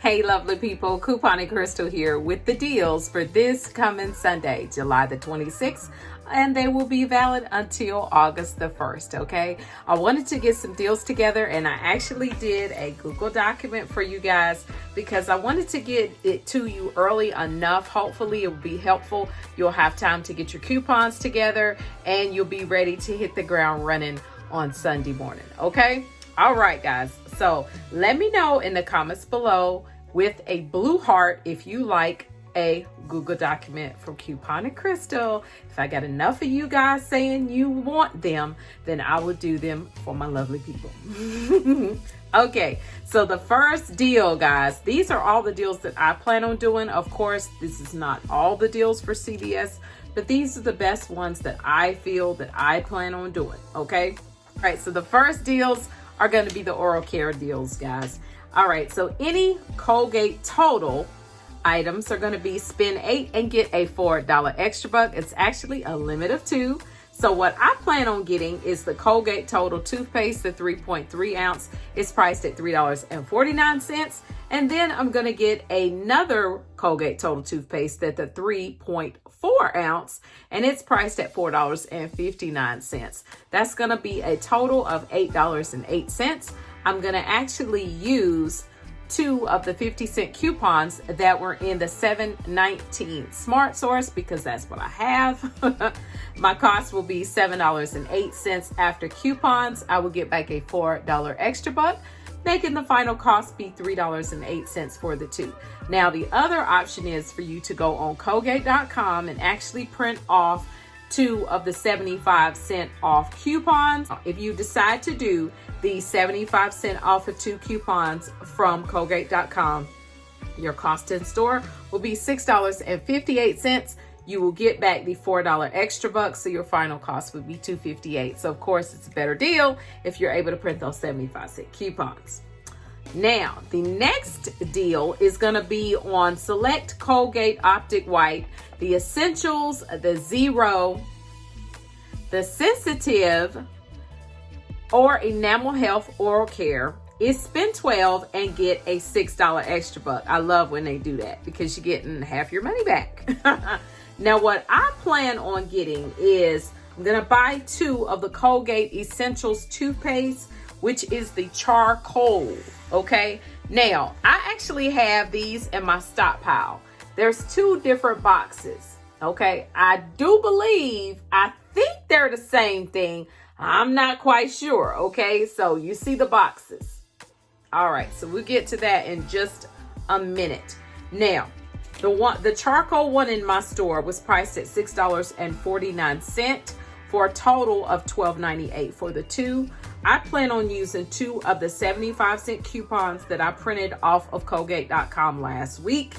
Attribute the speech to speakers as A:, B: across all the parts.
A: Hey lovely people, Couponing Crystal here with the deals for this coming Sunday, July the 26th, and they will be valid until August the 1st, okay? I wanted to get some deals together, and I actually did a Google document for you guys because I wanted to get it to you early enough. Hopefully it will be helpful. You'll have time to get your coupons together and you'll be ready to hit the ground running on Sunday morning, okay? All right, guys. So let me know in the comments below with a blue heart if you like a Google document from Couponing Crystal. If I got enough of you guys saying you want them, then I will do them for my lovely people. Okay, so the first deal, guys, these are all the deals that I plan on doing. Of course, this is not all the deals for CVS, but these are the best ones that I feel that I plan on doing, okay? All right, so the first deals are going to be the oral care deals, guys. All right, so any Colgate total items are going to be spend $8 and get a $4 extra buck. It's actually a limit of 2. So what I plan on getting is the Colgate total toothpaste, the 3.3 ounce. It's priced at $3.49. And then I'm going to get another Colgate total toothpaste at the 3.4 ounce, and it's priced at $4.59. That's going to be a total of $8.08. I'm going to actually use 2 of the 50-cent coupons that were in the $7.19 Smart Source because that's what I have. My cost will be $7.08 after coupons. I will get back a $4 extra buck, making the final cost be $3.08 for the 2. Now, the other option is for you to go on Colgate.com and actually print off 2 of the 75-cent off coupons. If you decide to do the 75-cent off of 2 coupons from Colgate.com, your cost in store will be $6.58. You will get back the $4 extra bucks, so your final cost would be $2.58. So of course it's a better deal if you're able to print those 75-cent coupons. Now, the next deal is going to be on select Colgate Optic White, the Essentials, the Zero, the Sensitive, or Enamel Health Oral Care. Is spend $12 and get a $6 extra buck. I love when they do that because you're getting half your money back. Now, what I plan on getting is I'm going to buy 2 of the Colgate Essentials toothpaste, which is the charcoal, okay? Now, I actually have these in my stockpile. There's 2 different boxes, okay? I think they're the same thing. I'm not quite sure, okay? So you see the boxes. All right, so we'll get to that in just a minute. Now, the charcoal one in my store was priced at $6.49 for a total of $12.98 for the 2. I plan on using 2 of the 75-cent coupons that I printed off of Colgate.com last week.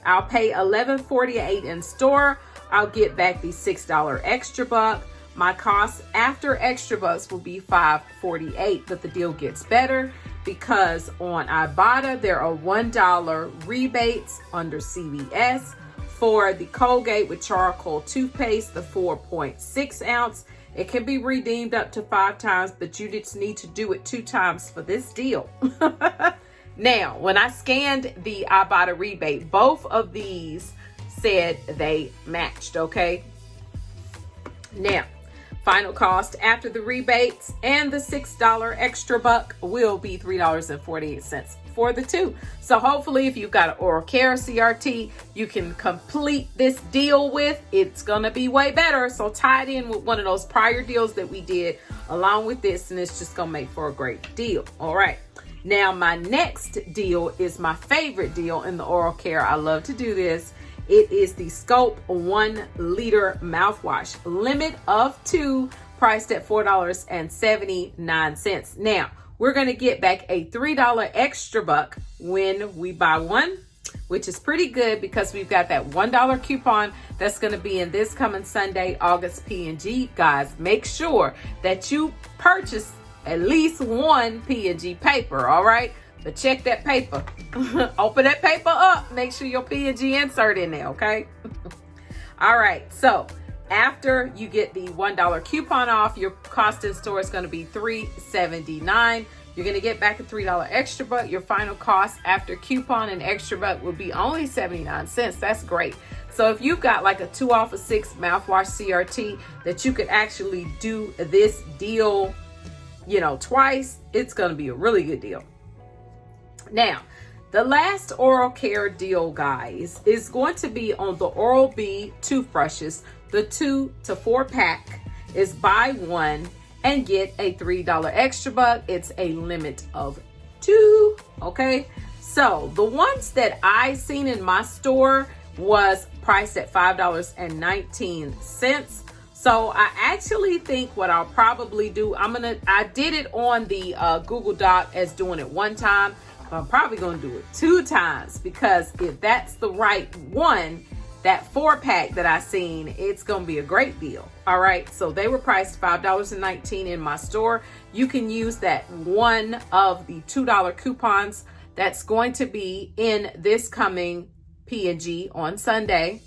A: I'll pay $11.48 in store. I'll get back the $6 extra buck. My cost after extra bucks will be $5.48, but the deal gets better because on Ibotta there are $1 rebates under CVS for the Colgate with charcoal toothpaste, the 4.6 ounce. It can be redeemed up to 5 times, but you just need to do it 2 times for this deal. Now, when I scanned the Ibotta rebate, both of these said they matched, okay? Now, final cost after the rebates and the $6 extra buck will be $3.48 for the 2. So hopefully if you've got an oral care CRT, you can complete this deal with. It's going to be way better. So tie it in with one of those prior deals that we did along with this, and it's just going to make for a great deal. All right. Now, my next deal is my favorite deal in the oral care. I love to do this. It is the Scope 1 liter mouthwash, limit of 2, priced at $4.79. Now, we're going to get back a $3 extra buck when we buy one, which is pretty good because we've got that $1 coupon that's going to be in this coming Sunday, August P&G. Guys, make sure that you purchase at least 1 P&G paper, all right? But check that paper. Open that paper up. Make sure your P&G insert in there, okay? All right, so after you get the $1 coupon off, your cost in store is going to be $3.79. You're going to get back a $3 extra buck. Your final cost after coupon and extra buck will be only 79 cents. That's great. So if you've got like a 2 off of 6 mouthwash CRT that you could actually do this deal, you know, twice, it's going to be a really good deal. Now, the last oral care deal, guys, is going to be on the Oral-B toothbrushes. The 2 to 4 pack is buy one and get a $3 extra buck. It's a limit of 2. Okay, so the ones that I seen in my store was priced at $5.19. So I actually think what I'll probably do, I did it on the Google Doc as doing it one time. I'm probably going to do it 2 times, because if that's the right one, that 4-pack that I seen, it's going to be a great deal. All right. So they were priced $5.19 in my store. You can use that one of the $2 coupons that's going to be in this coming P&G on Sunday.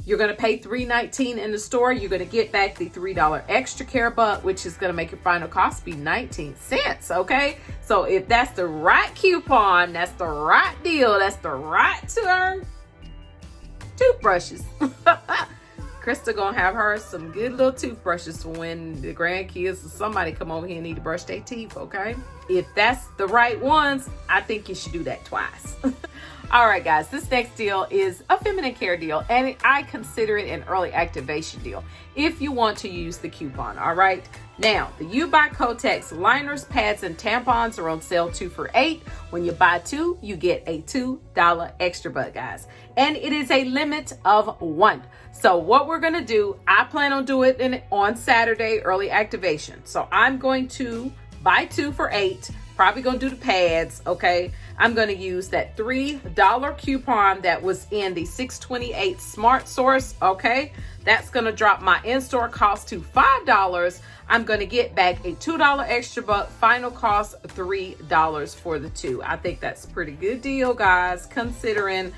A: You're going to pay $3.19 in the store. You're going to get back the $3 extra care buck, which is going to make your final cost be 19 cents. Okay. So if that's the right coupon, that's the right deal, that's the right to earn toothbrushes. Crystle gonna have her some good little toothbrushes for when the grandkids or somebody come over here and need to brush their teeth. Okay. If that's the right ones, I think you should do that twice. All right, guys, this next deal is a feminine care deal, and I consider it an early activation deal if you want to use the coupon. All right. Now, the You Buy Kotex liners, pads, and tampons are on sale 2 for $8. When you buy 2, you get a $2 extra buck, guys. And it is a limit of 1. So what we're going to do, I plan on doing it on Saturday, early activation. So I'm going to buy 2 for $8. Probably going to do the pads, okay? I'm going to use that $3 coupon that was in the 628 Smart Source, okay? That's going to drop my in-store cost to $5. I'm going to get back a $2 extra buck, final cost $3 for the 2. I think that's a pretty good deal, guys, considering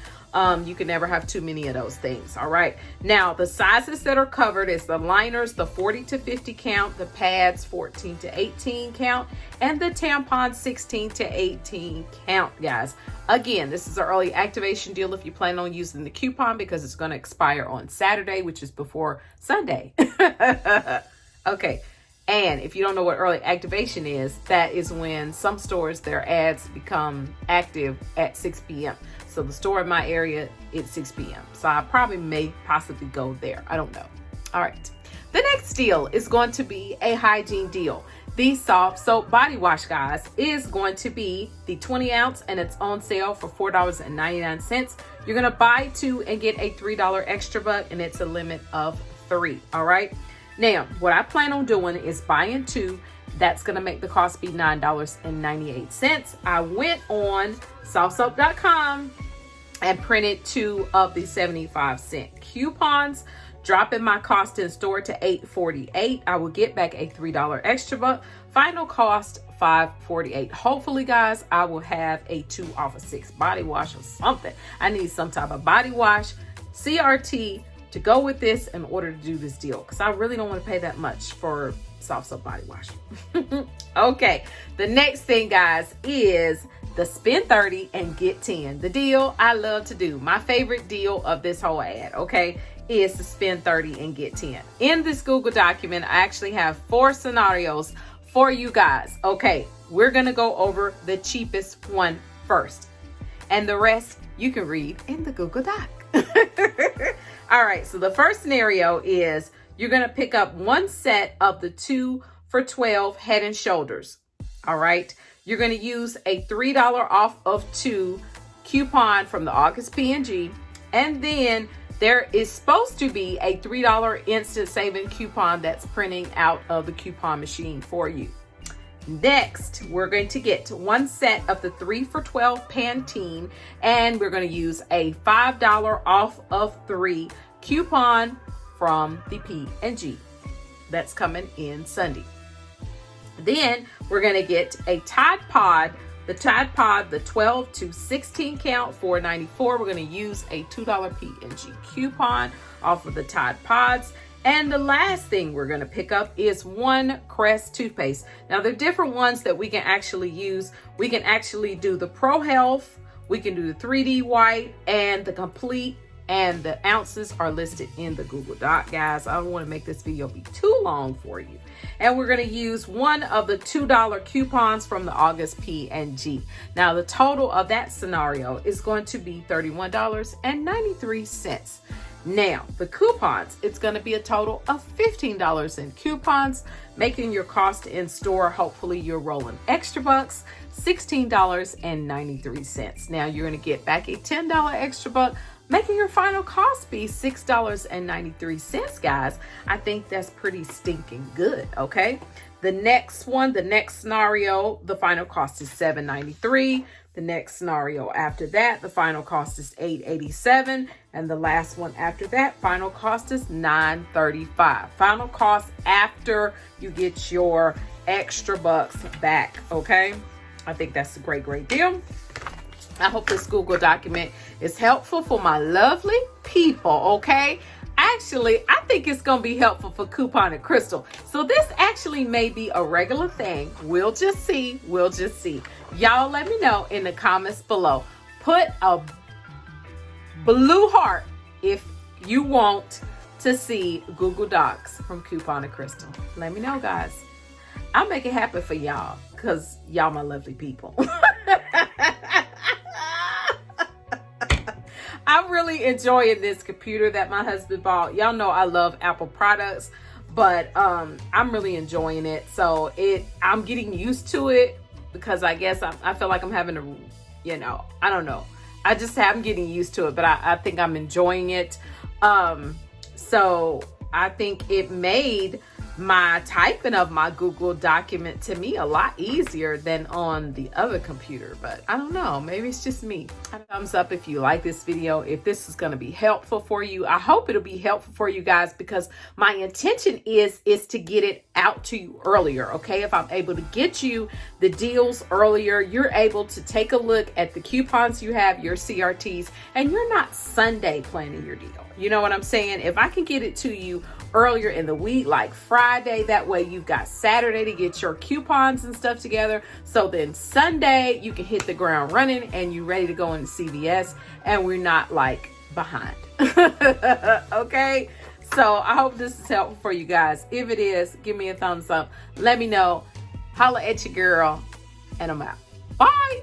A: you can never have too many of those things. All right. Now, the sizes that are covered is the liners, the 40 to 50 count, the pads 14 to 18 count, and the tampons 16 to 18 count, guys. Again, this is an early activation deal if you plan on using the coupon, because it's going to expire on Saturday, which is before Sunday. Okay. And if you don't know what early activation is, that is when some stores, their ads become active at 6 p.m. So the store in my area, it's 6 p.m. So I probably may possibly go there. I don't know. All right. The next deal is going to be a hygiene deal. The soft soap body wash, guys, is going to be the 20 ounce, and it's on sale for $4.99. You're going to buy 2 and get a $3 extra buck, and it's a limit of 3. All right. Now, what I plan on doing is buying 2. That's going to make the cost be $9.98. I went on softsoap.com and printed 2 of the 75-cent coupons, dropping my cost in store to $8.48. I will get back a $3 extra buck. Final cost $5.48. Hopefully, guys, I will have a 2 off of 6 body wash or something. I need some type of body wash, CRT, to go with this in order to do this deal, because I really don't want to pay that much for soft soap body wash. Okay, the next thing, guys, is the spend 30 and get 10. The deal I love to do, my favorite deal of this whole ad, okay, is to spend 30 and get 10. In this Google document, I actually have 4 scenarios for you guys. Okay, we're gonna go over the cheapest one first, and the rest you can read in the Google Doc. All right, so the first scenario is you're going to pick up 1 set of the 2 for $12 Head and Shoulders. All right, you're going to use a $3 off of 2 coupon from the August P&G, and then there is supposed to be a $3 instant saving coupon that's printing out of the coupon machine for you. Next, we're going to get 1 set of the 3 for $12 Pantene, and we're going to use a $5 off of 3 coupon from the P&G. That's coming in Sunday. Then we're going to get a Tide Pod, the 12 to 16 count, $4.94. We're going to use a $2 P&G coupon off of the Tide Pods. And the last thing we're going to pick up is one Crest toothpaste. Now, there are different ones that we can actually use. We can actually do the Pro Health, we can do the 3D White, and the Complete, and the ounces are listed in the Google Doc, guys. I don't want to make this video be too long for you. And we're going to use one of the $2 coupons from the August P&G. Now, the total of that scenario is going to be $31.93. Now, the coupons, it's going to be a total of $15 in coupons, making your cost in store, hopefully you're rolling extra bucks, $16.93. Now, you're going to get back a $10 extra buck, making your final cost be $6.93, guys. I think that's pretty stinking good, okay? The next one, the next scenario, the final cost is $7.93. The next scenario after that, the final cost is $8.87. And the last one after that, final cost is $9.35. Final cost after you get your extra bucks back, okay? I think that's a great, great deal. I hope this Google document is helpful for my lovely people, okay? Actually, I think it's going to be helpful for Coupon and Crystle. So this actually may be a regular thing. We'll just see. We'll just see. Y'all let me know in the comments below. Put a blue heart if you want to see Google Docs from Coupon and Crystle. Let me know, guys. I'll make it happen for y'all because y'all my lovely people. I'm really enjoying this computer that my husband bought. Y'all know I love Apple products, but I'm really enjoying it. So I'm getting used to it because I guess I feel like I'm having a, I don't know. I'm getting used to it, but I think I'm enjoying it. So I think it made my typing of my Google document to me a lot easier than on the other computer, but I don't know, maybe it's just me. Thumbs up if you like this video, if this is going to be helpful for you. I hope it'll be helpful for you guys because my intention is to get it out to you earlier, okay? If I'm able to get you the deals earlier, you're able to take a look at the coupons you have, your CRTs, and you're not Sunday planning your deal. You know what I'm saying? If I can get it to you earlier in the week, like Friday, that way you've got Saturday to get your coupons and stuff together. So then Sunday you can hit the ground running and you're ready to go into CVS and we're not like behind. Okay? So I hope this is helpful for you guys. If it is, give me a thumbs up. Let me know. Holla at your girl and I'm out. Bye.